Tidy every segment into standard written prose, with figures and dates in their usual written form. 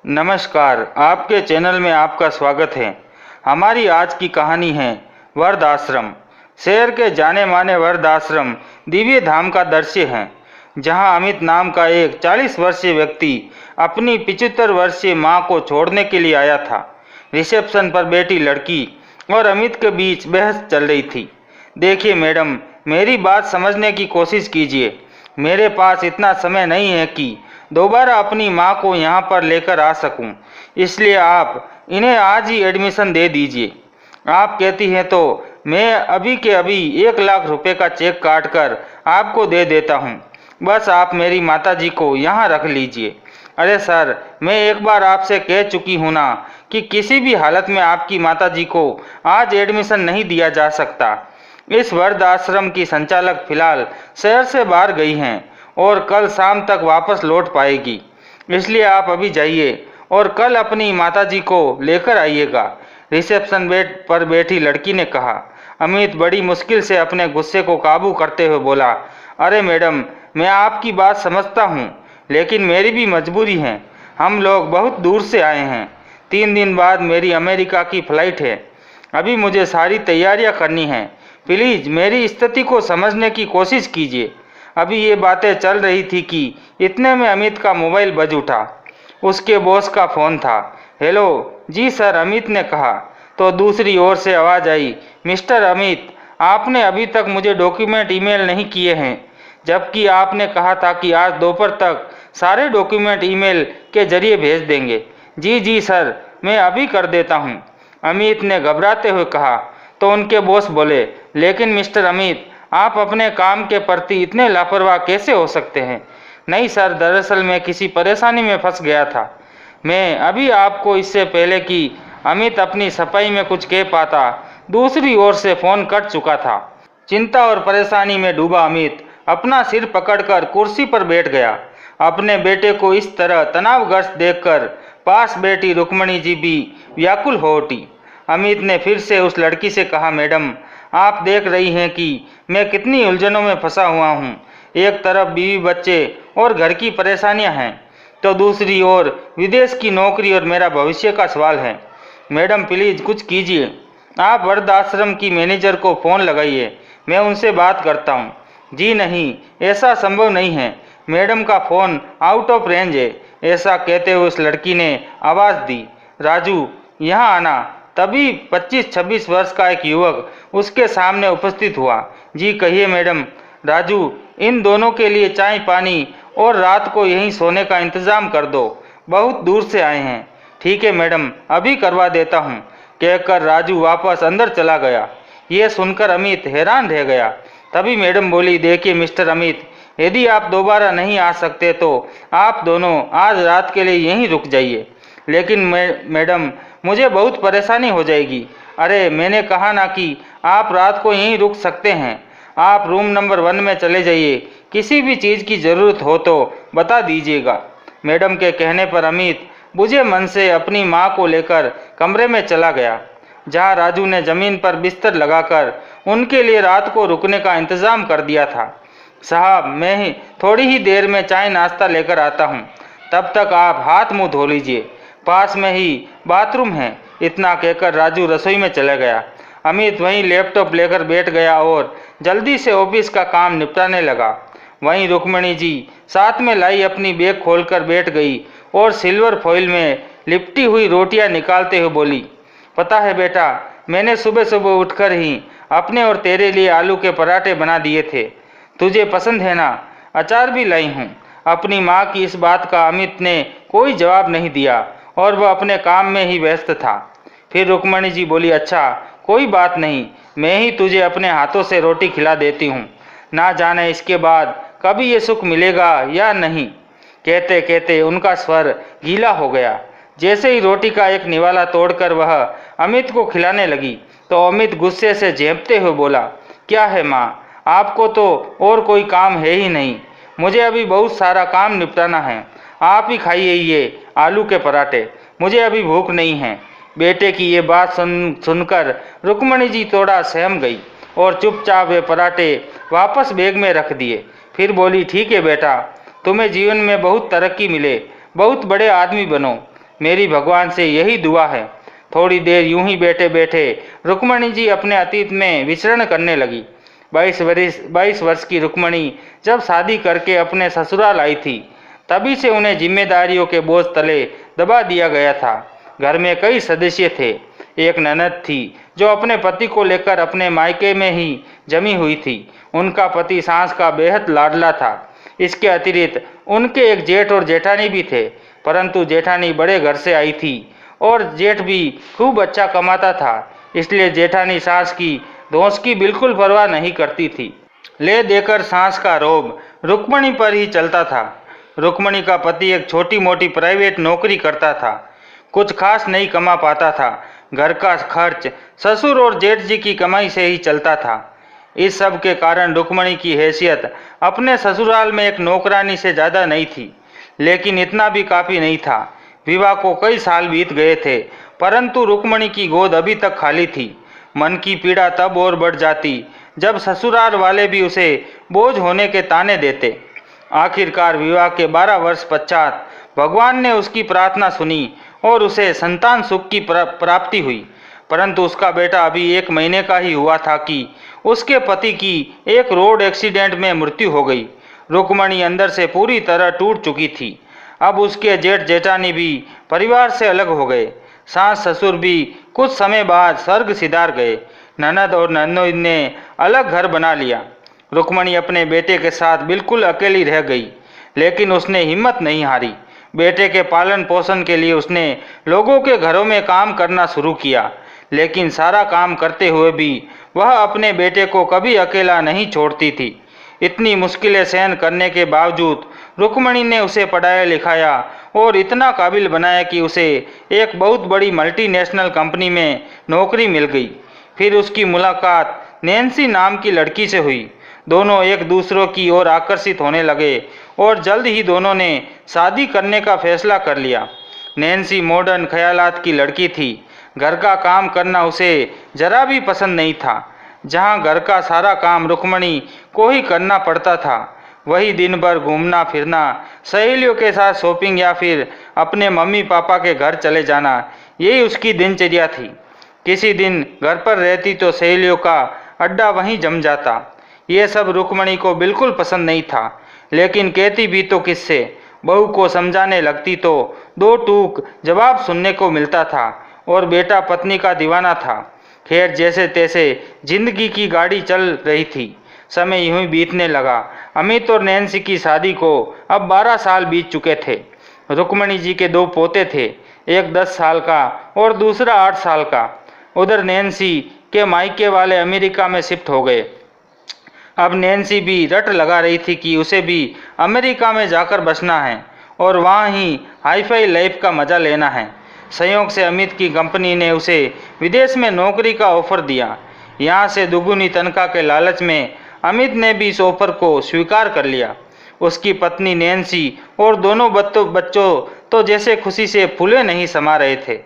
नमस्कार, आपके चैनल में आपका स्वागत है। हमारी आज की कहानी है वृद्धाश्रम। शहर के जाने माने वृद्धाश्रम दिव्य धाम का दृश्य है, जहां अमित नाम का एक 40 वर्षीय व्यक्ति अपनी 75 वर्षीय मां को छोड़ने के लिए आया था। रिसेप्शन पर बैठी लड़की और अमित के बीच बहस चल रही थी। देखिए मैडम, मेरी बात समझने की कोशिश कीजिए। मेरे पास इतना समय नहीं है कि दोबारा अपनी मां को यहां पर लेकर आ सकूं, इसलिए आप इन्हें आज ही एडमिशन दे दीजिए। आप कहती हैं तो मैं अभी के अभी 1 लाख रुपए का चेक काट कर आपको दे देता हूं। बस आप मेरी माताजी को यहां रख लीजिए। अरे सर, मैं एक बार आपसे कह चुकी हूं ना कि किसी भी हालत में आपकी माताजी को आज एडमिशन नहीं दिया जा सकता। इस वृद्धाश्रम की संचालक फिलहाल शहर से बाहर गई हैं और कल शाम तक वापस लौट पाएगी, इसलिए आप अभी जाइए और कल अपनी माताजी को लेकर आइएगा। रिसेप्शन बेड पर बैठी लड़की ने कहा। अमित बड़ी मुश्किल से अपने गुस्से को काबू करते हुए बोला, अरे मैडम, मैं आपकी बात समझता हूँ, लेकिन मेरी भी मजबूरी है। हम लोग बहुत दूर से आए हैं। 3 दिन बाद मेरी अमेरिका की फ़्लाइट है। अभी मुझे सारी तैयारियां करनी हैं। प्लीज़ मेरी स्थिति को समझने की कोशिश कीजिए। अभी ये बातें चल रही थी कि इतने में अमित का मोबाइल बज उठा। उसके बॉस का फ़ोन था। हेलो जी सर, अमित ने कहा। तो दूसरी ओर से आवाज़ आई, मिस्टर अमित, आपने अभी तक मुझे डॉक्यूमेंट ईमेल नहीं किए हैं, जबकि आपने कहा था कि आज दोपहर तक सारे डॉक्यूमेंट ईमेल के जरिए भेज देंगे। जी जी सर, मैं अभी कर देता हूँ, अमित ने घबराते हुए कहा। तो उनके बॉस बोले, लेकिन मिस्टर अमित, आप अपने काम के प्रति इतने लापरवाह कैसे हो सकते हैं? नहीं सर, दरअसल मैं किसी परेशानी में फंस गया था। मैं अभी आपको इससे पहले कि अमित अपनी सफाई में कुछ कह पाता, दूसरी ओर से फ़ोन कट चुका था। चिंता और परेशानी में डूबा अमित अपना सिर पकड़कर कुर्सी पर बैठ गया। अपने बेटे को इस तरह तनावग्रस्त देखकर पास बैठी रुक्मणी जी भी व्याकुल हो उठी। अमित ने फिर से उस लड़की से कहा, मैडम, आप देख रही हैं कि मैं कितनी उलझनों में फंसा हुआ हूँ। एक तरफ बीवी बच्चे और घर की परेशानियाँ हैं, तो दूसरी ओर विदेश की नौकरी और मेरा भविष्य का सवाल है। मैडम प्लीज़ कुछ कीजिए। आप वृद्धाश्रम की मैनेजर को फ़ोन लगाइए, मैं उनसे बात करता हूँ। जी नहीं, ऐसा संभव नहीं है, मैडम का फ़ोन आउट ऑफ रेंज है। ऐसा कहते हुए उस लड़की ने आवाज़ दी, राजू यहाँ आना। तभी 25-26 वर्ष का एक युवक उसके सामने उपस्थित हुआ। जी कहिए मैडम। राजू, इन दोनों के लिए चाय पानी और रात को यहीं सोने का इंतज़ाम कर दो, बहुत दूर से आए हैं। ठीक है मैडम, अभी करवा देता हूँ, कहकर राजू वापस अंदर चला गया। ये सुनकर अमित हैरान रह गया। तभी मैडम बोली, देखिए मिस्टर अमित, यदि आप दोबारा नहीं आ सकते तो आप दोनों आज रात के लिए यहीं रुक जाइए। लेकिन मैडम, मुझे बहुत परेशानी हो जाएगी। अरे मैंने कहा ना कि आप रात को यहीं रुक सकते हैं। आप रूम नंबर 1 में चले जाइए। किसी भी चीज़ की ज़रूरत हो तो बता दीजिएगा। मैडम के कहने पर अमित बुझे मन से अपनी मां को लेकर कमरे में चला गया, जहां राजू ने ज़मीन पर बिस्तर लगाकर उनके लिए रात को रुकने का इंतज़ाम कर दिया था। साहब, मैं ही थोड़ी ही देर में चाय नाश्ता लेकर आता हूँ, तब तक आप हाथ मुँह धो लीजिए, पास में ही बाथरूम है। इतना कहकर राजू रसोई में चला गया। अमित वहीं लैपटॉप लेकर बैठ गया और जल्दी से ऑफिस का काम निपटाने लगा। वहीं रुक्मणी जी साथ में लाई अपनी बैग खोलकर बैठ गई और सिल्वर फॉइल में लिपटी हुई रोटियां निकालते हुए बोली, पता है बेटा, मैंने सुबह सुबह उठकर ही अपने और तेरे लिए आलू के पराठे बना दिए थे। तुझे पसंद है ना? अचार भी लाई हूँ। अपनी माँ की इस बात का अमित ने कोई जवाब नहीं दिया और वह अपने काम में ही व्यस्त था। फिर रुक्मणी जी बोली, अच्छा कोई बात नहीं, मैं ही तुझे अपने हाथों से रोटी खिला देती हूँ, ना जाने इसके बाद कभी ये सुख मिलेगा या नहीं। कहते कहते उनका स्वर गीला हो गया। जैसे ही रोटी का एक निवाला तोड़कर वह अमित को खिलाने लगी तो अमित गुस्से से झेंपते हुए बोला, क्या है माँ, आपको तो और कोई काम है ही नहीं। मुझे अभी बहुत सारा काम निपटाना है। आप ही खाइए ये आलू के पराठे, मुझे अभी भूख नहीं है। बेटे की ये बात सुनकर रुक्मणी जी थोड़ा सहम गई और चुपचाप वे पराठे वापस बैग में रख दिए। फिर बोली, ठीक है बेटा, तुम्हें जीवन में बहुत तरक्की मिले, बहुत बड़े आदमी बनो। मेरी भगवान से यही दुआ है। थोड़ी देर यूं ही बैठे बैठे रुक्मणी जी अपने अतीत में विचरण करने लगी। 22 वर्ष की रुक्मणी जब शादी करके अपने ससुराल आई थी, तभी से उन्हें जिम्मेदारियों के बोझ तले दबा दिया गया था। घर में कई सदस्य थे। एक ननद थी जो अपने पति को लेकर अपने मायके में ही जमी हुई थी। उनका पति सास का बेहद लाडला था। इसके अतिरिक्त उनके एक जेठ और जेठानी भी थे, परंतु जेठानी बड़े घर से आई थी और जेठ भी खूब अच्छा कमाता था, इसलिए जेठानी सास की दोष की बिल्कुल परवाह नहीं करती थी। ले देकर सास का रोब रुक्मणी पर ही चलता था। रुक्मणी का पति एक छोटी मोटी प्राइवेट नौकरी करता था, कुछ खास नहीं कमा पाता था। घर का खर्च ससुर और जेठ जी की कमाई से ही चलता था। इस सब के कारण रुक्मणी की हैसियत अपने ससुराल में एक नौकरानी से ज़्यादा नहीं थी, लेकिन इतना भी काफ़ी नहीं था। विवाह को कई साल बीत गए थे, परंतु रुक्मणी की गोद अभी तक खाली थी। मन की पीड़ा तब और बढ़ जाती जब ससुराल वाले भी उसे बोझ होने के ताने देते। आखिरकार विवाह के 12 वर्ष पश्चात भगवान ने उसकी प्रार्थना सुनी और उसे संतान सुख की प्राप्ति हुई। परंतु उसका बेटा अभी 1 महीने का ही हुआ था कि उसके पति की एक रोड एक्सीडेंट में मृत्यु हो गई। रुक्मणी अंदर से पूरी तरह टूट चुकी थी। अब उसके जेठ जेठानी भी परिवार से अलग हो गए। सास ससुर भी कुछ समय बाद स्वर्ग सिधार गए। ननद और ननद ने अलग घर बना लिया। रुक्मणी अपने बेटे के साथ बिल्कुल अकेली रह गई, लेकिन उसने हिम्मत नहीं हारी। बेटे के पालन पोषण के लिए उसने लोगों के घरों में काम करना शुरू किया, लेकिन सारा काम करते हुए भी वह अपने बेटे को कभी अकेला नहीं छोड़ती थी। इतनी मुश्किलें सहन करने के बावजूद रुक्मणी ने उसे पढ़ाया लिखाया और इतना काबिल बनाया कि उसे एक बहुत बड़ी मल्टीनेशनल कंपनी में नौकरी मिल गई। फिर उसकी मुलाकात नैन्सी नाम की लड़की से हुई। दोनों एक दूसरों की ओर आकर्षित होने लगे और जल्द ही दोनों ने शादी करने का फैसला कर लिया। नैन्सी मॉडर्न ख्यालात की लड़की थी। घर का काम करना उसे जरा भी पसंद नहीं था। जहां घर का सारा काम रुक्मणी को ही करना पड़ता था, वही दिन भर घूमना फिरना, सहेलियों के साथ शॉपिंग या फिर अपने मम्मी पापा के घर चले जाना, यही उसकी दिनचर्या थी। किसी दिन घर पर रहती तो सहेलियों का अड्डा वहीं जम जाता। ये सब रुक्मणी को बिल्कुल पसंद नहीं था, लेकिन कहती भी तो किससे। बहू को समझाने लगती तो 2 टूक जवाब सुनने को मिलता था और बेटा पत्नी का दीवाना था। खैर, जैसे तैसे जिंदगी की गाड़ी चल रही थी। समय यूं ही बीतने लगा। अमित और नैन्सी की शादी को अब 12 साल बीत चुके थे। रुक्मणी जी के 2 पोते थे, एक 10 साल का और दूसरा 8 साल का। उधर नैन्सी के मायके वाले अमेरिका में शिफ्ट हो गए। अब नैन्सी भी रट लगा रही थी कि उसे भी अमेरिका में जाकर बसना है और वहाँ ही हाईफाई लाइफ का मज़ा लेना है। संयोग से अमित की कंपनी ने उसे विदेश में नौकरी का ऑफर दिया। यहाँ से दुगुनी तनख्वाह के लालच में अमित ने भी इस ऑफर को स्वीकार कर लिया। उसकी पत्नी नैन्सी और दोनों बच्चों तो जैसे खुशी से फूले नहीं समा रहे थे।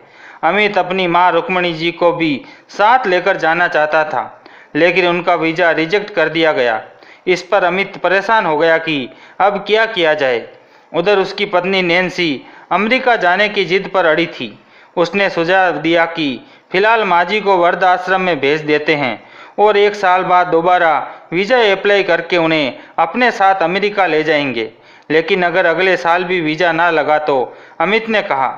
अमित अपनी माँ रुक्मणी जी को भी साथ लेकर जाना चाहता था, लेकिन उनका वीज़ा रिजेक्ट कर दिया गया। इस पर अमित परेशान हो गया कि अब क्या किया जाए। उधर उसकी पत्नी नैन्सी अमेरिका जाने की जिद पर अड़ी थी। उसने सुझाव दिया कि फिलहाल माँ जी को वृद्ध आश्रम में भेज देते हैं और 1 साल बाद दोबारा वीज़ा अप्लाई करके उन्हें अपने साथ अमेरिका ले जाएंगे। लेकिन अगर अगले साल भी वीज़ा ना लगा तो अमित ने कहा।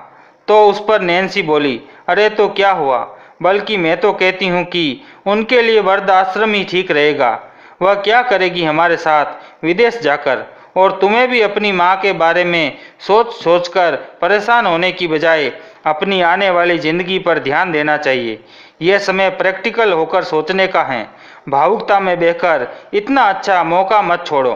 तो उस पर नैन्सी बोली, अरे तो क्या हुआ, बल्कि मैं तो कहती हूँ कि उनके लिए वृद्ध आश्रम ही ठीक रहेगा। वह क्या करेगी हमारे साथ विदेश जाकर, और तुम्हें भी अपनी माँ के बारे में सोच कर परेशान होने की बजाय अपनी आने वाली ज़िंदगी पर ध्यान देना चाहिए। यह समय प्रैक्टिकल होकर सोचने का है। भावुकता में बहकर इतना अच्छा मौका मत छोड़ो।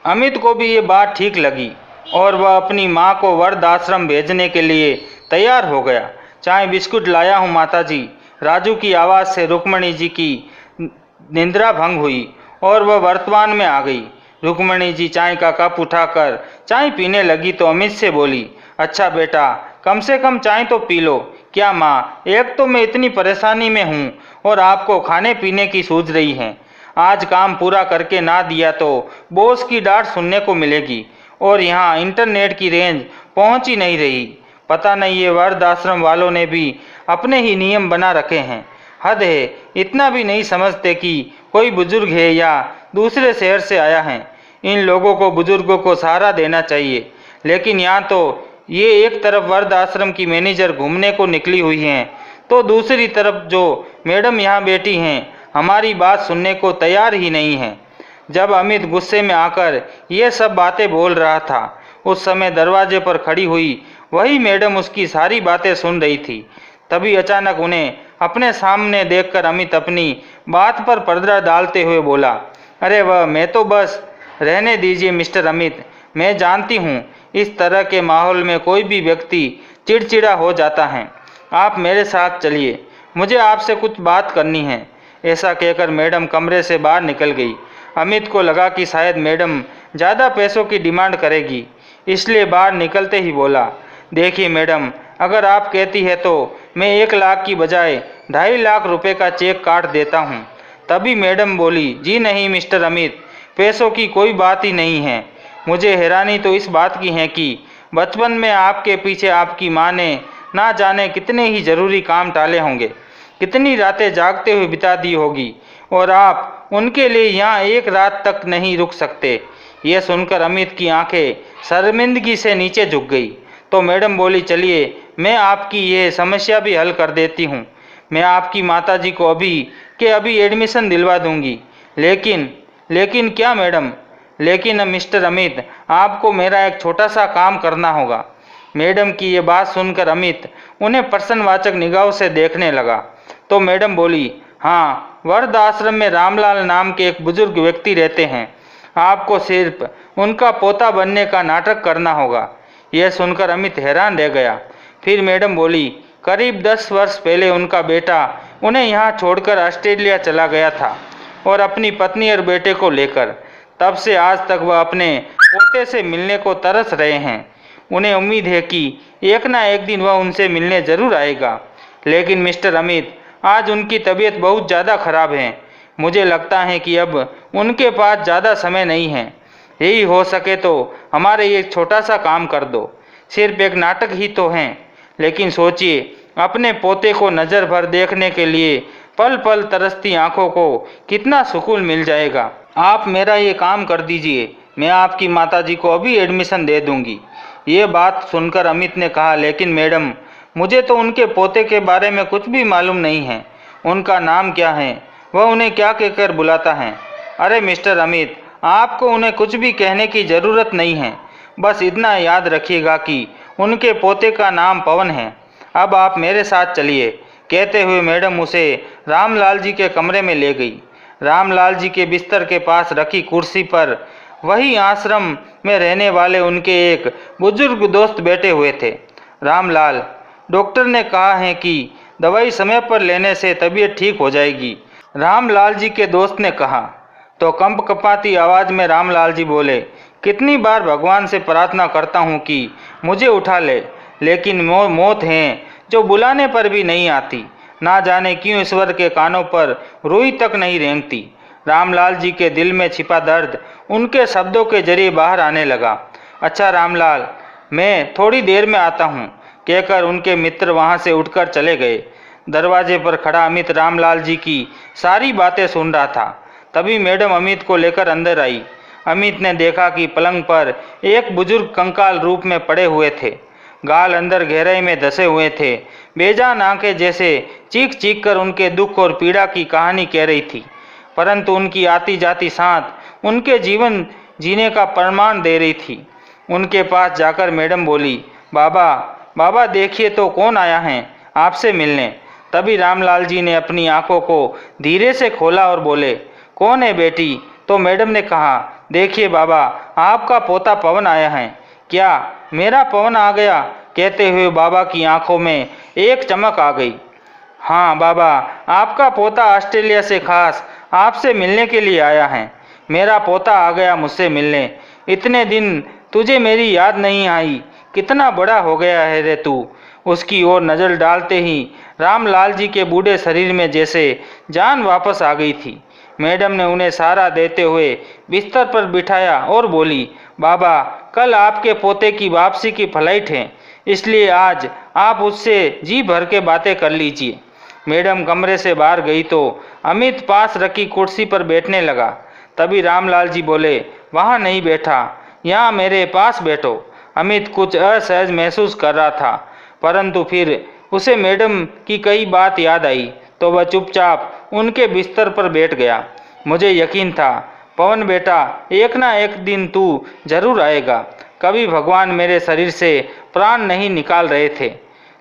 अमित को भी ये बात ठीक लगी और वह अपनी माँ को वृद्ध आश्रम भेजने के लिए तैयार हो गया। चाय बिस्कुट लाया हूँ माताजी। राजू की आवाज़ से रुक्मणी जी की निंद्रा भंग हुई और वह वर्तमान में आ गई। रुक्मणी जी चाय का कप उठाकर चाय पीने लगी तो अमित से बोली, अच्छा बेटा, कम से कम चाय तो पी लो। क्या माँ, एक तो मैं इतनी परेशानी में हूँ और आपको खाने पीने की सूझ रही है। आज काम पूरा करके ना दिया तो बॉस की डांट सुनने को मिलेगी और यहाँ इंटरनेट की रेंज पहुँच ही नहीं रही। पता नहीं ये वृद्धाश्रम वालों ने भी अपने ही नियम बना रखे हैं। हद है, इतना भी नहीं समझते कि कोई बुजुर्ग है या दूसरे शहर से आया है। इन लोगों को बुजुर्गों को सहारा देना चाहिए, लेकिन यहाँ तो ये एक तरफ वृद्धाश्रम की मैनेजर घूमने को निकली हुई हैं, तो दूसरी तरफ जो मैडम यहाँ बैठी हैं हमारी बात सुनने को तैयार ही नहीं हैं। जब अमित गुस्से में आकर ये सब बातें बोल रहा था, उस समय दरवाजे पर खड़ी हुई वही मैडम उसकी सारी बातें सुन रही थी। तभी अचानक उन्हें अपने सामने देखकर अमित अपनी बात पर पर्दा डालते हुए बोला, अरे वह मैं तो बस रहने दीजिए मिस्टर अमित, मैं जानती हूँ इस तरह के माहौल में कोई भी व्यक्ति चिड़चिड़ा हो जाता है। आप मेरे साथ चलिए, मुझे आपसे कुछ बात करनी है। ऐसा कहकर मैडम कमरे से बाहर निकल गई। अमित को लगा कि शायद मैडम ज़्यादा पैसों की डिमांड करेगी, इसलिए बाहर निकलते ही बोला, देखिए मैडम, अगर आप कहती है तो मैं 1 लाख की बजाय 2.5 लाख रुपए का चेक काट देता हूँ। तभी मैडम बोली, जी नहीं मिस्टर अमित, पैसों की कोई बात ही नहीं है। मुझे हैरानी तो इस बात की है कि बचपन में आपके पीछे आपकी माँ ने ना जाने कितने ही ज़रूरी काम टाले होंगे, कितनी रातें जागते हुए बिता दी होगी, और आप उनके लिए यहाँ 1 रात तक नहीं रुक सकते। यह सुनकर अमित की आंखें शर्मिंदगी से नीचे झुक गई। तो मैडम बोली, चलिए मैं आपकी ये समस्या भी हल कर देती हूँ। मैं आपकी माताजी को अभी के अभी एडमिशन दिलवा दूंगी। लेकिन क्या मैडम? लेकिन मिस्टर अमित, आपको मेरा एक छोटा सा काम करना होगा। मैडम की ये बात सुनकर अमित उन्हें प्रश्नवाचक निगाहों से देखने लगा। तो मैडम बोली, हाँ, वृद्धाश्रम में रामलाल नाम के एक बुजुर्ग व्यक्ति रहते हैं। आपको सिर्फ उनका पोता बनने का नाटक करना होगा। यह सुनकर अमित हैरान रह गया। फिर मैडम बोली, करीब 10 वर्ष पहले उनका बेटा उन्हें यहाँ छोड़कर ऑस्ट्रेलिया चला गया था, और अपनी पत्नी और बेटे को लेकर। तब से आज तक वह अपने पोते से मिलने को तरस रहे हैं। उन्हें उम्मीद है कि एक ना एक दिन वह उनसे मिलने जरूर आएगा। लेकिन मिस्टर अमित, आज उनकी तबीयत बहुत ज़्यादा खराब है। मुझे लगता है कि अब उनके पास ज़्यादा समय नहीं है। यही हो सके तो हमारे एक छोटा सा काम कर दो। सिर्फ एक नाटक ही तो है, लेकिन सोचिए, अपने पोते को नज़र भर देखने के लिए पल पल तरसती आंखों को कितना सुकून मिल जाएगा। आप मेरा ये काम कर दीजिए, मैं आपकी माताजी को अभी एडमिशन दे दूंगी। ये बात सुनकर अमित ने कहा, लेकिन मैडम, मुझे तो उनके पोते के बारे में कुछ भी मालूम नहीं है। उनका नाम क्या है, वह उन्हें क्या कहकर बुलाता है? अरे मिस्टर अमित, आपको उन्हें कुछ भी कहने की ज़रूरत नहीं है। बस इतना याद रखिएगा कि उनके पोते का नाम पवन है। अब आप मेरे साथ चलिए। कहते हुए मैडम उसे रामलाल जी के कमरे में ले गई। रामलाल जी के बिस्तर के पास रखी कुर्सी पर वही आश्रम में रहने वाले उनके एक बुजुर्ग दोस्त बैठे हुए थे। रामलाल, डॉक्टर ने कहा है कि दवाई समय पर लेने से तबीयत ठीक हो जाएगी, रामलाल जी के दोस्त ने कहा। तो कंपकपाती आवाज़ में रामलाल जी बोले, कितनी बार भगवान से प्रार्थना करता हूँ कि मुझे उठा ले, लेकिन मौत है जो बुलाने पर भी नहीं आती। ना जाने क्यों ईश्वर के कानों पर रुई तक नहीं रेंगती। रामलाल जी के दिल में छिपा दर्द उनके शब्दों के जरिए बाहर आने लगा। अच्छा रामलाल, मैं थोड़ी देर में आता हूँ, कहकर उनके मित्र वहाँ से उठकर चले गए। दरवाजे पर खड़ा अमित रामलाल जी की सारी बातें सुन रहा था। तभी मैडम अमित को लेकर अंदर आई। अमित ने देखा कि पलंग पर एक बुजुर्ग कंकाल रूप में पड़े हुए थे। गाल अंदर गहराई में धसे हुए थे। बेजान आंखें जैसे चीख चीख कर उनके दुख और पीड़ा की कहानी कह रही थी, परंतु उनकी आती जाती सांस उनके जीवन जीने का प्रमाण दे रही थी। उनके पास जाकर मैडम बोली, बाबा देखिए तो कौन आया है आपसे मिलने। तभी रामलाल जी ने अपनी आंखों को धीरे से खोला और बोले, कौन है बेटी? तो मैडम ने कहा, देखिए बाबा, आपका पोता पवन आया है। क्या मेरा पवन आ गया? कहते हुए बाबा की आंखों में एक चमक आ गई। हाँ बाबा, आपका पोता ऑस्ट्रेलिया से खास आपसे मिलने के लिए आया है। मेरा पोता आ गया मुझसे मिलने। इतने दिन तुझे मेरी याद नहीं आई, कितना बड़ा हो गया है रे तू। उसकी ओर नज़र डालते ही रामलाल जी के बूढ़े शरीर में जैसे जान वापस आ गई थी। मैडम ने उन्हें सहारा देते हुए बिस्तर पर बिठाया और बोली, बाबा, कल आपके पोते की वापसी की फ्लाइट है, इसलिए आज आप उससे जी भर के बातें कर लीजिए। मैडम कमरे से बाहर गई तो अमित पास रखी कुर्सी पर बैठने लगा। तभी रामलाल जी बोले, वहाँ नहीं बैठा, यहाँ मेरे पास बैठो। अमित कुछ असहज महसूस कर रहा था, परंतु फिर उसे मैडम की कई बात याद आई तो वह चुपचाप उनके बिस्तर पर बैठ गया। मुझे यकीन था, पवन बेटा, एक ना एक दिन तू जरूर आएगा। कभी भगवान मेरे शरीर से प्राण नहीं निकाल रहे थे,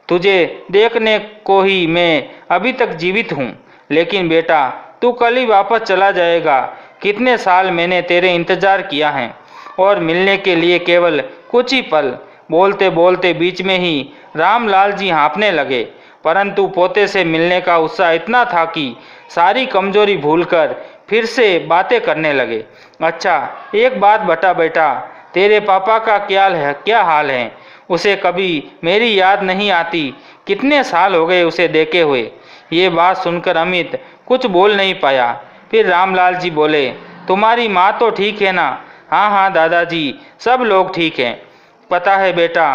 तुझे देखने को ही मैं अभी तक जीवित हूँ। लेकिन बेटा, तू कल ही वापस चला जाएगा। कितने साल मैंने तेरे इंतजार किया है और मिलने के लिए केवल कुछ ही पल। बोलते बोलते बीच में ही रामलाल जी हाँफने लगे, परंतु पोते से मिलने का उत्साह इतना था कि सारी कमजोरी भूलकर फिर से बातें करने लगे। अच्छा, एक बात बता बेटा, तेरे पापा का क्या हाल है? उसे कभी मेरी याद नहीं आती। कितने साल हो गए उसे देखे हुए। ये बात सुनकर अमित कुछ बोल नहीं पाया। फिर रामलाल जी बोले, तुम्हारी माँ तो ठीक है ना? हाँ हाँ दादाजी, सब लोग ठीक हैं। पता है बेटा,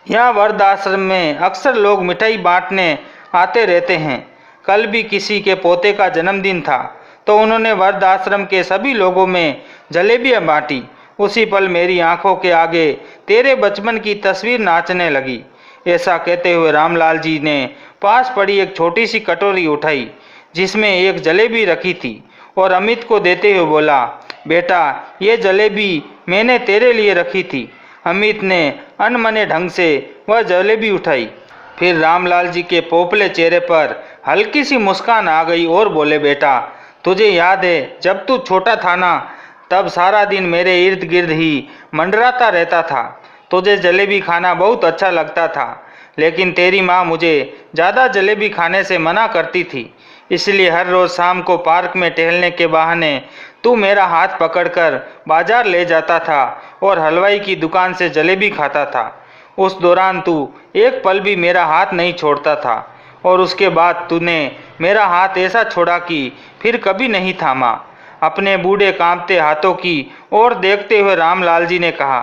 यहाँ वृद्धाश्रम में अक्सर लोग मिठाई बांटने आते रहते हैं। कल भी किसी के पोते का जन्मदिन था तो उन्होंने वृद्धाश्रम के सभी लोगों में जलेबियाँ बांटी। उसी पल मेरी आंखों के आगे तेरे बचपन की तस्वीर नाचने लगी। ऐसा कहते हुए रामलाल जी ने पास पड़ी एक छोटी सी कटोरी उठाई जिसमें एक जलेबी रखी थी और अमित को देते हुए बोला, बेटा, ये जलेबी मैंने तेरे लिए रखी थी। अमित ने अनमने ढंग से वह जलेबी उठाई। फिर रामलाल जी के पोपले चेहरे पर हल्की सी मुस्कान आ गई और बोले, बेटा, तुझे याद है जब तू छोटा था ना, तब सारा दिन मेरे इर्द गिर्द ही मंडराता रहता था। तुझे जलेबी खाना बहुत अच्छा लगता था, लेकिन तेरी माँ मुझे ज़्यादा जलेबी खाने से मना करती थी। इसलिए हर रोज़ शाम को पार्क में टहलने के बहाने तू मेरा हाथ पकड़कर बाजार ले जाता था और हलवाई की दुकान से जलेबी खाता था। उस दौरान तू एक पल भी मेरा हाथ नहीं छोड़ता था और उसके बाद तूने मेरा हाथ ऐसा छोड़ा कि फिर कभी नहीं थामा। अपने बूढ़े कांपते हाथों की ओर देखते हुए रामलाल जी ने कहा।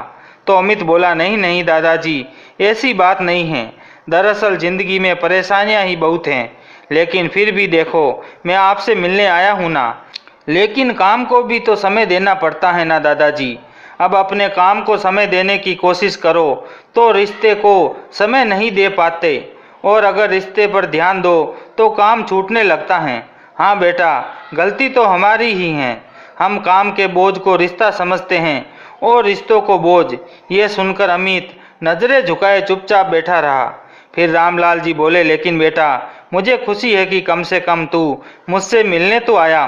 तो अमित बोला, नहीं नहीं दादाजी, ऐसी बात नहीं है। दरअसल ज़िंदगी में परेशानियां ही बहुत हैं, लेकिन फिर भी देखो, मैं आपसे मिलने आया हूँ ना। लेकिन काम को भी तो समय देना पड़ता है ना दादाजी। अब अपने काम को समय देने की कोशिश करो तो रिश्ते को समय नहीं दे पाते, और अगर रिश्ते पर ध्यान दो तो काम छूटने लगता है। हाँ बेटा, गलती तो हमारी ही है। हम काम के बोझ को रिश्ता समझते हैं और रिश्तों को बोझ। ये सुनकर अमित नज़रें झुकाए चुपचाप बैठा रहा। फिर रामलाल जी बोले, लेकिन बेटा, मुझे खुशी है कि कम से कम तू मुझसे मिलने तो आया।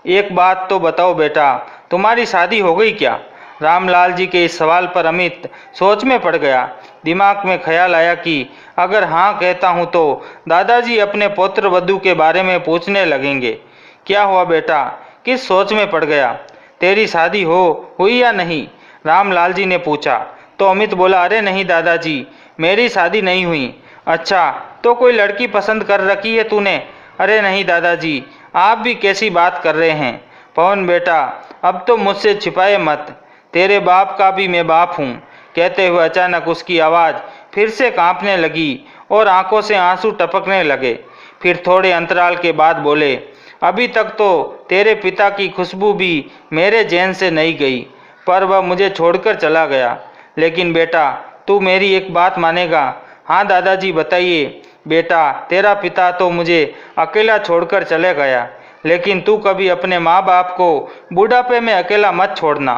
एक बात तो बताओ बेटा, तुम्हारी शादी हो गई क्या? रामलाल जी के इस सवाल पर अमित सोच में पड़ गया। दिमाग में ख्याल आया कि अगर हाँ कहता हूँ तो दादाजी अपने पुत्र वधू के बारे में पूछने लगेंगे। क्या हुआ बेटा, किस सोच में पड़ गया? तेरी शादी हुई या नहीं? रामलाल जी ने पूछा। तो अमित बोला, अरे नहीं दादाजी, मेरी शादी नहीं हुई। अच्छा, तो कोई लड़की पसंद कर रखी है तूने? अरे नहीं दादाजी, आप भी कैसी बात कर रहे हैं? पवन बेटा, अब तो मुझसे छिपाए मत, तेरे बाप का भी मैं बाप हूँ। कहते हुए अचानक उसकी आवाज़ फिर से कांपने लगी और आंखों से आंसू टपकने लगे। फिर थोड़े अंतराल के बाद बोले, अभी तक तो तेरे पिता की खुशबू भी मेरे जहन से नहीं गई, पर वह मुझे छोड़कर चला गया। लेकिन बेटा, तू मेरी एक बात मानेगा? हाँ दादाजी, बताइए। बेटा, तेरा पिता तो मुझे अकेला छोड़कर चले गया, लेकिन तू कभी अपने माँ बाप को बुढ़ापे में अकेला मत छोड़ना।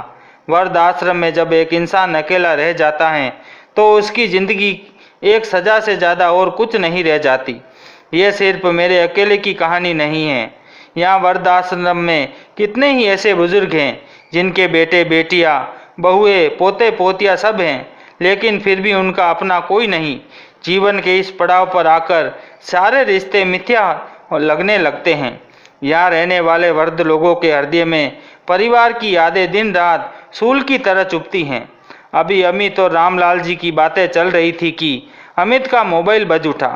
वृद्धाश्रम में जब एक इंसान अकेला रह जाता है तो उसकी ज़िंदगी एक सज़ा से ज़्यादा और कुछ नहीं रह जाती। ये सिर्फ मेरे अकेले की कहानी नहीं है। यहाँ वृद्धाश्रम में कितने ही ऐसे बुजुर्ग हैं जिनके बेटे बेटियाँ, बहुएं, पोते पोतियाँ सब हैं, लेकिन फिर भी उनका अपना कोई नहीं। जीवन के इस पड़ाव पर आकर सारे रिश्ते मिथ्या लगने लगते हैं। यहाँ रहने वाले वृद्ध लोगों के हृदय में परिवार की यादें दिन रात सूल की तरह चुभती हैं। अभी अमित और रामलाल जी की बातें चल रही थी कि अमित का मोबाइल बज उठा।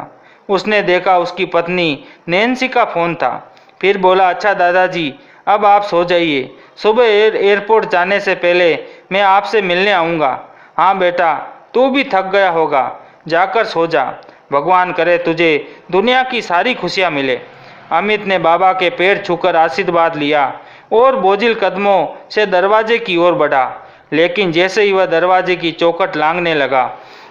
उसने देखा उसकी पत्नी नैन्सी का फ़ोन था। फिर बोला, अच्छा दादाजी, अब आप सो जाइए, सुबह एयरपोर्ट जाने से पहले मैं आपसे मिलने आऊँगा। हाँ बेटा, तू भी थक गया होगा, जाकर सो जा। भगवान करे तुझे दुनिया की सारी खुशियाँ मिले। अमित ने बाबा के पैर छूकर आशीर्वाद लिया और बोझिल कदमों से दरवाजे की ओर बढ़ा। लेकिन जैसे ही वह दरवाजे की चौखट लांघने लगा,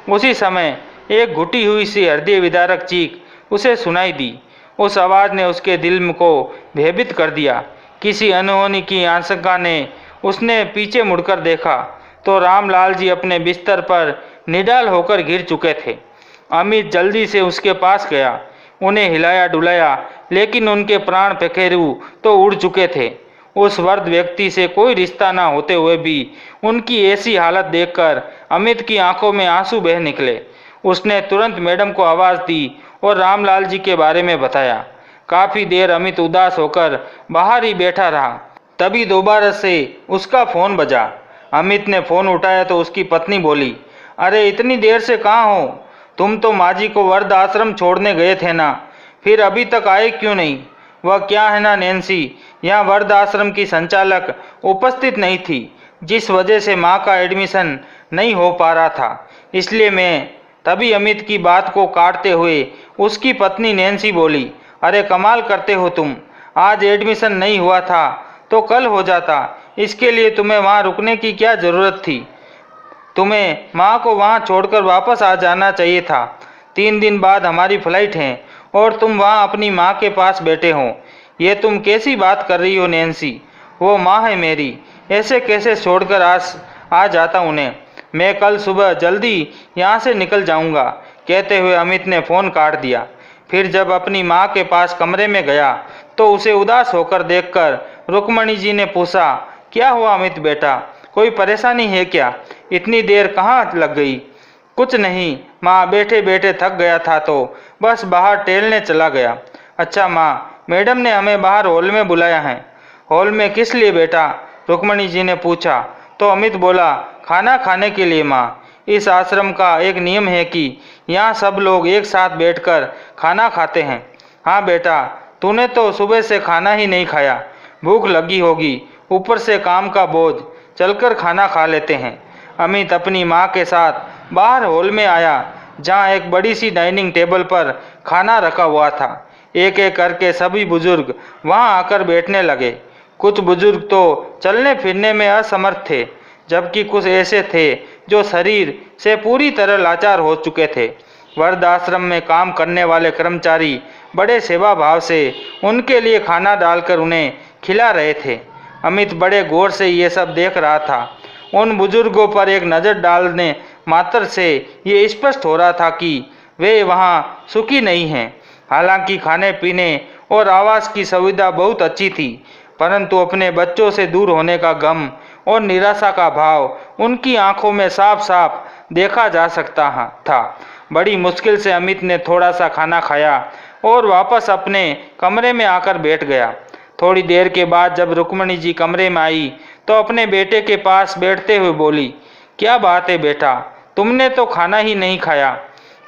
उसी समय एक घुटी हुई सी हृदय विदारक चीख उसे सुनाई दी। उस आवाज़ ने उसके दिल को भयभीत कर दिया। किसी अनहोनी की आशंका ने उसने पीछे मुड़कर देखा तो रामलाल जी अपने बिस्तर पर निडाल होकर गिर चुके थे। अमित जल्दी से उसके पास गया, उन्हें हिलाया डुलाया, लेकिन उनके प्राण पखेरु तो उड़ चुके थे। उस वृद्ध व्यक्ति से कोई रिश्ता न होते हुए भी उनकी ऐसी हालत देखकर अमित की आंखों में आंसू बह निकले। उसने तुरंत मैडम को आवाज़ दी और रामलाल जी के बारे में बताया। काफ़ी देर अमित उदास होकर बाहर ही बैठा रहा। तभी दोबारा से उसका फ़ोन बजा। अमित ने फ़ोन उठाया तो उसकी पत्नी बोली, अरे इतनी देर से कहाँ हो? तुम तो माँ जी को वृद्ध आश्रम छोड़ने गए थे ना, फिर अभी तक आए क्यों नहीं? वह क्या है ना नैन्सी, यहाँ वृद्ध आश्रम की संचालक उपस्थित नहीं थी, जिस वजह से माँ का एडमिशन नहीं हो पा रहा था, इसलिए मैं। तभी अमित की बात को काटते हुए उसकी पत्नी नैन्सी बोली, अरे कमाल करते हो तुम, आज एडमिशन नहीं हुआ था तो कल हो जाता, इसके लिए तुम्हें वहाँ रुकने की क्या ज़रूरत थी? तुम्हें माँ को वहाँ छोड़कर वापस आ जाना चाहिए था। 3 दिन बाद हमारी फ्लाइट है और तुम वहाँ अपनी माँ के पास बैठे हो। ये तुम कैसी बात कर रही हो नैन्सी? वो माँ है मेरी, ऐसे कैसे छोड़कर आ जाता उन्हें? मैं कल सुबह जल्दी यहाँ से निकल जाऊँगा। कहते हुए अमित ने फ़ोन काट दिया। फिर जब अपनी माँ के पास कमरे में गया तो उसे उदास होकर देखकर रुक्मणी जी ने पूछा, क्या हुआ अमित बेटा, कोई परेशानी है क्या? इतनी देर कहाँ लग गई? कुछ नहीं माँ, बैठे बैठे थक गया था तो बस बाहर टहलने चला गया। अच्छा माँ, मैडम ने हमें बाहर हॉल में बुलाया है। हॉल में किस लिए बेटा? रुक्मणी जी ने पूछा तो अमित बोला, खाना खाने के लिए माँ। इस आश्रम का एक नियम है कि यहाँ सब लोग एक साथ बैठकर खाना खाते हैं। हाँ बेटा, तूने तो सुबह से खाना ही नहीं खाया, भूख लगी होगी, ऊपर से काम का बोझ, चलकर खाना खा लेते हैं। अमित अपनी माँ के साथ बाहर हॉल में आया, जहाँ एक बड़ी सी डाइनिंग टेबल पर खाना रखा हुआ था। एक एक करके सभी बुजुर्ग वहाँ आकर बैठने लगे। कुछ बुजुर्ग तो चलने फिरने में असमर्थ थे, जबकि कुछ ऐसे थे जो शरीर से पूरी तरह लाचार हो चुके थे। वृद्ध आश्रम में काम करने वाले कर्मचारी बड़े सेवा भाव से उनके लिए खाना डालकर उन्हें खिला रहे थे। अमित बड़े गौर से ये सब देख रहा था। उन बुजुर्गों पर एक नज़र डालने मात्र से ये स्पष्ट हो रहा था कि वे वहाँ सुखी नहीं हैं। हालांकि खाने पीने और आवास की सुविधा बहुत अच्छी थी, परंतु अपने बच्चों से दूर होने का गम और निराशा का भाव उनकी आंखों में साफ साफ देखा जा सकता था। बड़ी मुश्किल से अमित ने थोड़ा सा खाना खाया और वापस अपने कमरे में आकर बैठ गया। थोड़ी देर के बाद जब रुक्मणी जी कमरे में आई तो अपने बेटे के पास बैठते हुए बोली, क्या बात है बेटा, तुमने तो खाना ही नहीं खाया?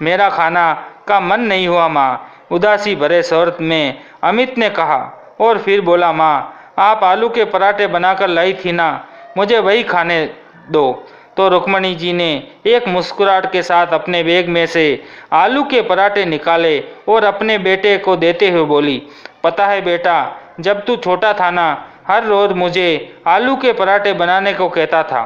मेरा खाना का मन नहीं हुआ माँ, उदासी भरे स्वर में अमित ने कहा और फिर बोला, माँ आप आलू के पराठे बनाकर लाई थी ना, मुझे वही खाने दो। तो रुक्मणी जी ने एक मुस्कुराहट के साथ अपने बैग में से आलू के पराठे निकाले और अपने बेटे को देते हुए बोली, पता है बेटा, जब तू छोटा था ना, हर रोज़ मुझे आलू के पराठे बनाने को कहता था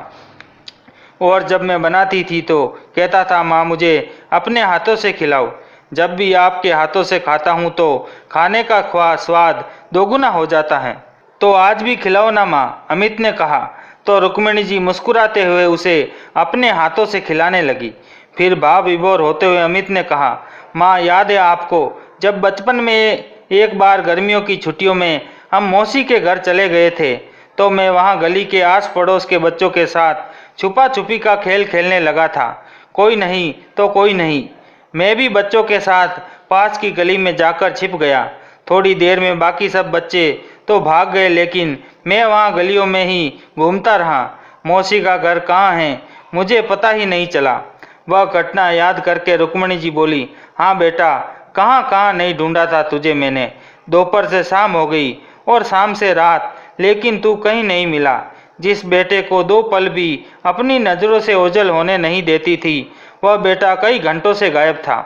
और जब मैं बनाती थी तो कहता था, माँ मुझे अपने हाथों से खिलाओ। जब भी आपके हाथों से खाता हूँ तो खाने का स्वाद दोगुना हो जाता है, तो आज भी खिलाओ ना माँ, अमित ने कहा। तो रुक्मिणी जी मुस्कुराते हुए उसे अपने हाथों से खिलाने लगी। फिर भाव विभोर होते हुए अमित ने कहा, माँ याद है आपको, जब बचपन में एक बार गर्मियों की छुट्टियों में हम मौसी के घर चले गए थे तो मैं वहाँ गली के आस पड़ोस के बच्चों के साथ छुपा छुपी का खेल खेलने लगा था। कोई नहीं तो कोई नहीं, मैं भी बच्चों के साथ पास की गली में जाकर छिप गया। थोड़ी देर में बाकी सब बच्चे तो भाग गए, लेकिन मैं वहाँ गलियों में ही घूमता रहा। मौसी का घर कहाँ है मुझे पता ही नहीं चला। वह घटना याद करके रुक्मिणी जी बोली, हाँ बेटा, कहाँ कहाँ नहीं ढूंढा था तुझे मैंने। दोपहर से शाम हो गई और शाम से रात, लेकिन तू कहीं नहीं मिला। जिस बेटे को 2 पल भी अपनी नज़रों से ओझल होने नहीं देती थी, वह बेटा कई घंटों से गायब था।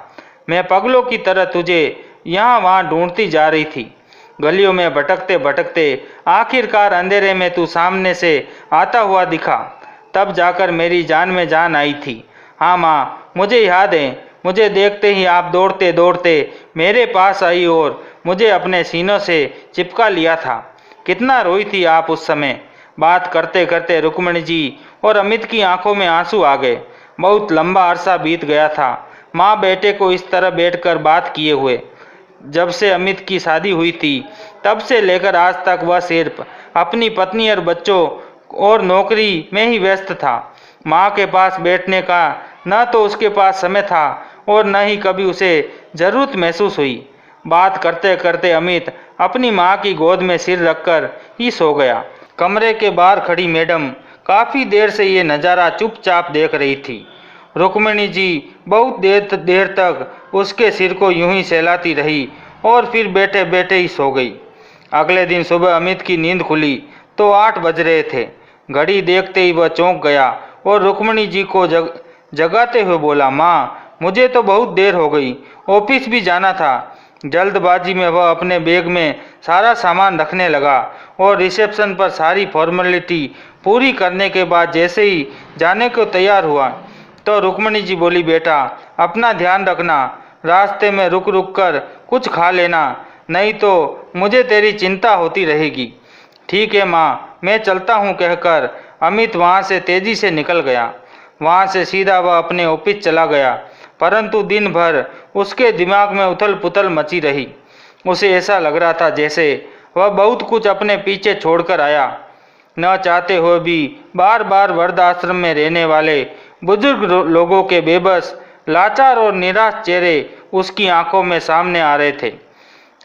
मैं पगलों की तरह तुझे यहाँ वहाँ ढूंढती जा रही थी। गलियों में भटकते भटकते आखिरकार अंधेरे में तू सामने से आता हुआ दिखा। तब जाकर मेरी जान में जान आई थी। हाँ माँ, मुझे याद है। मुझे देखते ही आप दौड़ते दौड़ते मेरे पास आई और मुझे अपने सीनों से चिपका लिया था। कितना रोई थी आप उस समय। बात करते करते रुक्मणी जी और अमित की आंखों में आंसू आ गए। बहुत लंबा अरसा बीत गया था माँ बेटे को इस तरह बैठकर बात किए हुए। जब से अमित की शादी हुई थी तब से लेकर आज तक वह सिर्फ अपनी पत्नी और बच्चों और नौकरी में ही व्यस्त था। माँ के पास बैठने का न तो उसके पास समय था और न ही कभी उसे जरूरत महसूस हुई। बात करते करते अमित अपनी माँ की गोद में सिर रखकर ही सो गया। कमरे के बाहर खड़ी मैडम काफ़ी देर से ये नज़ारा चुपचाप देख रही थी। रुक्मिणी जी बहुत देर तक उसके सिर को यूं ही सहलाती रही और फिर बैठे बैठे ही सो गई। अगले दिन सुबह अमित की नींद खुली तो 8 बज रहे थे। घड़ी देखते ही वह चौंक गया और रुक्मिणी जी को जगाते हुए बोला, माँ, मुझे तो बहुत देर हो गई, ऑफिस भी जाना था। जल्दबाजी में वह अपने बैग में सारा सामान रखने लगा और रिसेप्शन पर सारी फॉर्मेलिटी पूरी करने के बाद जैसे ही जाने को तैयार हुआ तो रुक्मिणी जी बोली, बेटा अपना ध्यान रखना, रास्ते में रुक रुक कर कुछ खा लेना, नहीं तो मुझे तेरी चिंता होती रहेगी। ठीक है माँ, मैं चलता हूँ कहकर अमित वहाँ से तेजी से निकल गया। वहाँ से सीधा वह अपने ऑफिस चला गया, परंतु दिन भर उसके दिमाग में उथल पुथल मची रही। उसे ऐसा लग रहा था जैसे वह बहुत कुछ अपने पीछे छोड़कर आया। न चाहते हुए भी बार बार वृद्धाश्रम में रहने वाले बुजुर्ग लोगों के बेबस, लाचार और निराश चेहरे उसकी आंखों में सामने आ रहे थे।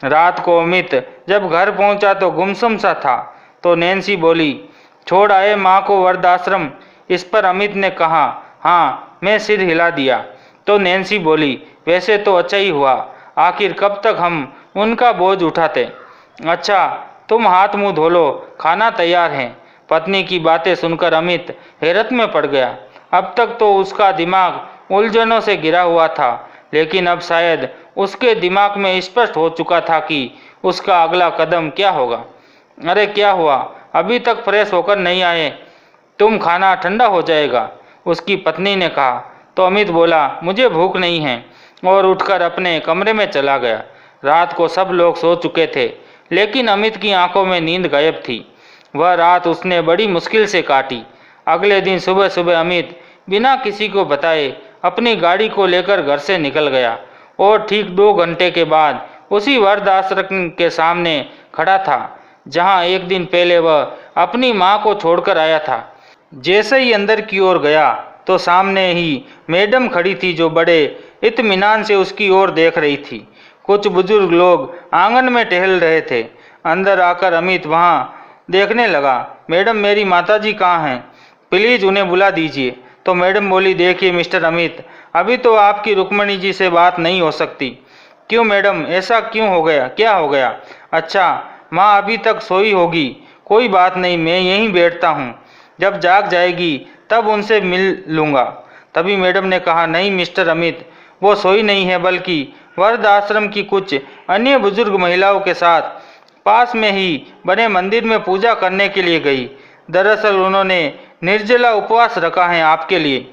रात को अमित जब घर पहुंचा तो गुमसुम सा था। तो नैन्सी बोली, छोड़ आए माँ को वृद्धाश्रम? इस पर अमित ने कहा, हाँ। मैं सिर हिला दिया। तो नैन्सी बोली, वैसे तो अच्छा ही हुआ, आखिर कब तक हम उनका बोझ उठाते। अच्छा, तुम हाथ मुंह धो लो, खाना तैयार है। पत्नी की बातें सुनकर अमित हैरत में पड़ गया। अब तक तो उसका दिमाग उलझनों से घिरा हुआ था, लेकिन अब शायद उसके दिमाग में स्पष्ट हो चुका था कि उसका अगला कदम क्या होगा। अरे क्या हुआ, अभी तक फ्रेश होकर नहीं आए? तुम खाना ठंडा हो जाएगा, उसकी पत्नी ने कहा। तो अमित बोला, मुझे भूख नहीं है, और उठकर अपने कमरे में चला गया। रात को सब लोग सो चुके थे, लेकिन अमित की आंखों में नींद गायब थी। वह रात उसने बड़ी मुश्किल से काटी। अगले दिन सुबह सुबह अमित बिना किसी को बताए अपनी गाड़ी को लेकर घर से निकल गया और ठीक 2 घंटे के बाद उसी वृद्धाश्रम के सामने खड़ा था जहां एक दिन पहले वह अपनी मां को छोड़कर आया था। जैसे ही अंदर की ओर गया तो सामने ही मैडम खड़ी थी जो बड़े इत्मीनान से उसकी ओर देख रही थी। कुछ बुजुर्ग लोग आंगन में टहल रहे थे। अंदर आकर अमित वहां देखने लगा। मैडम, मेरी माताजी कहाँ हैं? प्लीज़ उन्हें बुला दीजिए। तो मैडम बोली, देखिए मिस्टर अमित, अभी तो आपकी रुक्मिणी जी से बात नहीं हो सकती। क्यों मैडम, ऐसा क्यों हो गया? क्या हो गया? अच्छा, माँ अभी तक सोई होगी। कोई बात नहीं, मैं यहीं बैठता हूँ, जब जाग जाएगी तब उनसे मिल लूँगा। तभी मैडम ने कहा, नहीं मिस्टर अमित, वो सोई नहीं है, बल्कि वृद्धाश्रम की कुछ अन्य बुजुर्ग महिलाओं के साथ पास में ही बने मंदिर में पूजा करने के लिए गई। दरअसल उन्होंने निर्जला उपवास रखा है आपके लिए।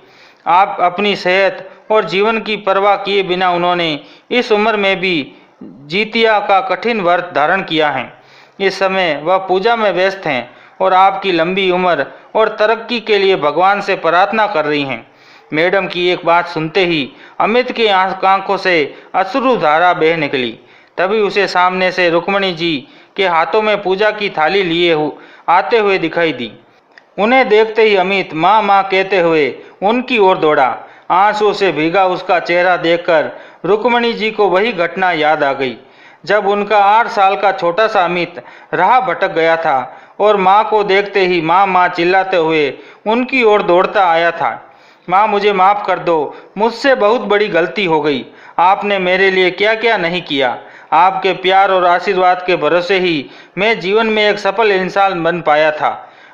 आप अपनी सेहत और जीवन की परवाह किए बिना उन्होंने इस उम्र में भी जीतिया का कठिन व्रत धारण किया है। इस समय वह पूजा में व्यस्त हैं और आपकी लंबी उम्र और तरक्की के लिए भगवान से प्रार्थना कर रही हैं। मैडम की एक बात सुनते ही अमित की आंखों से अश्रु धारा बह निकली। तभी उसे सामने से रुक्मिणी जी के हाथों में पूजा की थाली लिए आते हुए दिखाई दी। उन्हें देखते ही अमित माँ माँ कहते हुए उनकी ओर दौड़ा। आंसू से भीगा उसका चेहरा देखकर रुक्मिणी जी को वही घटना याद आ गई जब उनका 8 साल का छोटा सा अमित राह भटक गया था और माँ को देखते ही माँ माँ चिल्लाते हुए उनकी ओर दौड़ता आया था। माँ, मुझे माफ़ कर दो, मुझसे बहुत बड़ी गलती हो गई। आपने मेरे लिए क्या क्या नहीं किया। आपके प्यार और आशीर्वाद के भरोसे ही मैं जीवन में एक सफल इंसान बन पाया था।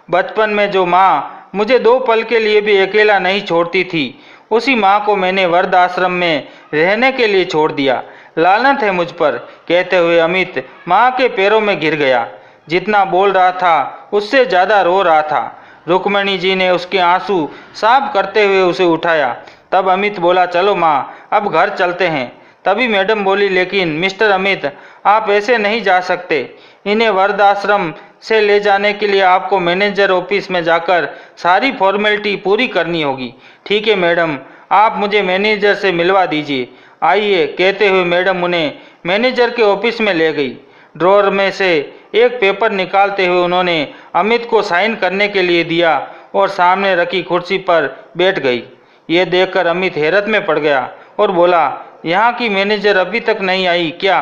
बचपन में जो माँ मुझे 2 पल के लिए भी अकेला नहीं छोड़ती थी, उसी माँ को मैंने वृद्धाश्रम में रहने के लिए छोड़ दिया। लानत है मुझ पर, कहते हुए अमित माँ के पैरों में गिर गया। जितना बोल रहा था उससे ज़्यादा रो रहा था। रुक्मणी जी ने उसके आंसू साफ करते हुए उसे उठाया। तब अमित बोला, चलो माँ, अब घर चलते हैं। तभी मैडम बोली, लेकिन मिस्टर अमित, आप ऐसे नहीं जा सकते। इन्हें वृद्धाश्रम से ले जाने के लिए आपको मैनेजर ऑफिस में जाकर सारी फॉर्मेलिटी पूरी करनी होगी। ठीक है मैडम, आप मुझे मैनेजर से मिलवा दीजिए। आइए, कहते हुए मैडम उन्हें मैनेजर के ऑफिस में ले गई। ड्रॉअर में से एक पेपर निकालते हुए उन्होंने अमित को साइन करने के लिए दिया और सामने रखी कुर्सी पर बैठ गई। ये देखकर अमित हैरत में पड़ गया और बोला, यहाँ की मैनेजर अभी तक नहीं आई क्या?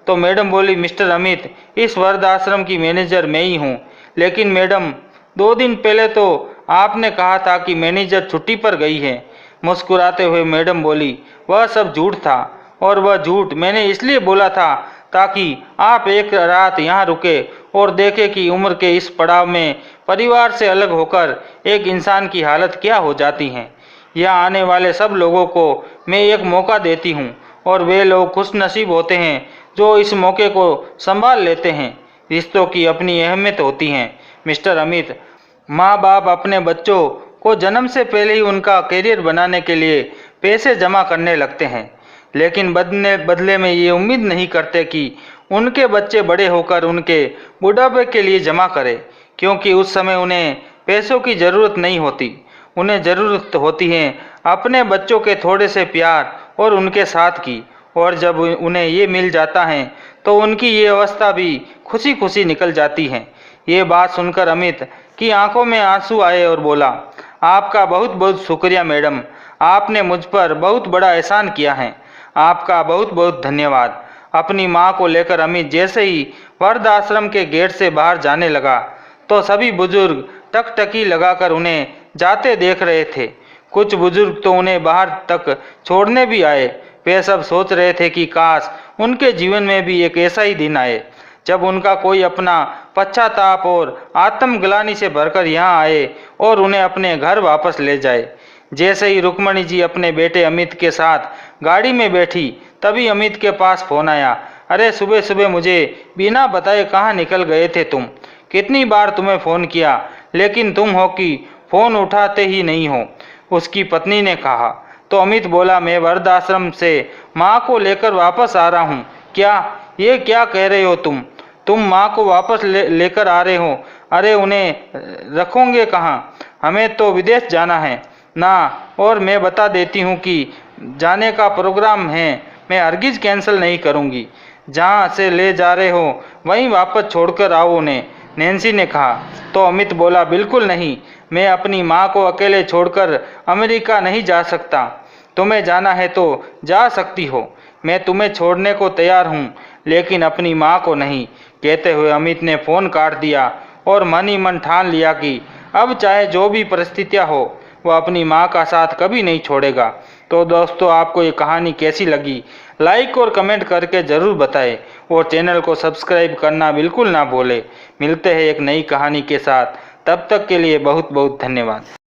तो मैडम बोली, मिस्टर अमित, इस वृद्धाश्रम की मैनेजर मैं ही हूँ। लेकिन मैडम, 2 दिन पहले तो आपने कहा था कि मैनेजर छुट्टी पर गई है। मुस्कुराते हुए मैडम बोली, वह सब झूठ था, और वह झूठ मैंने इसलिए बोला था ताकि आप एक रात यहाँ रुके और देखें कि उम्र के इस पड़ाव में परिवार से अलग होकर एक इंसान की हालत क्या हो जाती है। यहाँ आने वाले सब लोगों को मैं एक मौका देती हूँ, और वे लोग खुशनसीब होते हैं जो इस मौके को संभाल लेते हैं। रिश्तों की अपनी अहमियत होती है मिस्टर अमित। माँ बाप अपने बच्चों को जन्म से पहले ही उनका करियर बनाने के लिए पैसे जमा करने लगते हैं, लेकिन बदले में ये उम्मीद नहीं करते कि उनके बच्चे बड़े होकर उनके बुढ़ापे के लिए जमा करें, क्योंकि उस समय उन्हें पैसों की ज़रूरत नहीं होती। उन्हें ज़रूरत होती है अपने बच्चों के थोड़े से प्यार और उनके साथ की। और जब उन्हें ये मिल जाता है तो उनकी ये अवस्था भी खुशी खुशी निकल जाती है। ये बात सुनकर अमित की आंखों में आंसू आए और बोला, आपका बहुत बहुत शुक्रिया मैडम, आपने मुझ पर बहुत बड़ा एहसान किया है। आपका बहुत बहुत धन्यवाद। अपनी माँ को लेकर अमित जैसे ही वृद्धाश्रम के गेट से बाहर जाने लगा तो सभी बुजुर्ग टकटकी लगाकर उन्हें जाते देख रहे थे। कुछ बुजुर्ग तो उन्हें बाहर तक छोड़ने भी आए। वे सब सोच रहे थे कि काश उनके जीवन में भी एक ऐसा ही दिन आए जब उनका कोई अपना पश्चाताप और आत्मग्लानि से भरकर यहाँ आए और उन्हें अपने घर वापस ले जाए। जैसे ही रुक्मणी जी अपने बेटे अमित के साथ गाड़ी में बैठी, तभी अमित के पास फोन आया। अरे सुबह सुबह मुझे बिना बताए कहाँ निकल गए थे तुम? कितनी बार तुम्हें फ़ोन किया, लेकिन तुम हो कि फ़ोन उठाते ही नहीं हो, उसकी पत्नी ने कहा। तो अमित बोला, मैं वृद्धाश्रम से माँ को लेकर वापस आ रहा हूँ। क्या ये क्या कह रहे हो तुम माँ को वापस लेकर आ रहे हो? अरे उन्हें रखोगे कहाँ? हमें तो विदेश जाना है ना। और मैं बता देती हूँ कि जाने का प्रोग्राम है, मैं हरगिज़ कैंसिल नहीं करूँगी। जहाँ से ले जा रहे हो वहीं वापस छोड़कर आओ उन्हें, नैन्सी ने कहा। तो अमित बोला, बिल्कुल नहीं, मैं अपनी माँ को अकेले छोड़कर अमेरिका नहीं जा सकता। तुम्हें जाना है तो जा सकती हो, मैं तुम्हें छोड़ने को तैयार हूँ, लेकिन अपनी माँ को नहीं। कहते हुए अमित ने फ़ोन काट दिया और मन ही मन ठान लिया कि अब चाहे जो भी परिस्थितियाँ हो, वह अपनी माँ का साथ कभी नहीं छोड़ेगा। तो दोस्तों, आपको ये कहानी कैसी लगी, लाइक और कमेंट करके ज़रूर बताएं, और चैनल को सब्सक्राइब करना बिल्कुल ना भूलें। मिलते हैं एक नई कहानी के साथ, तब तक के लिए बहुत बहुत धन्यवाद।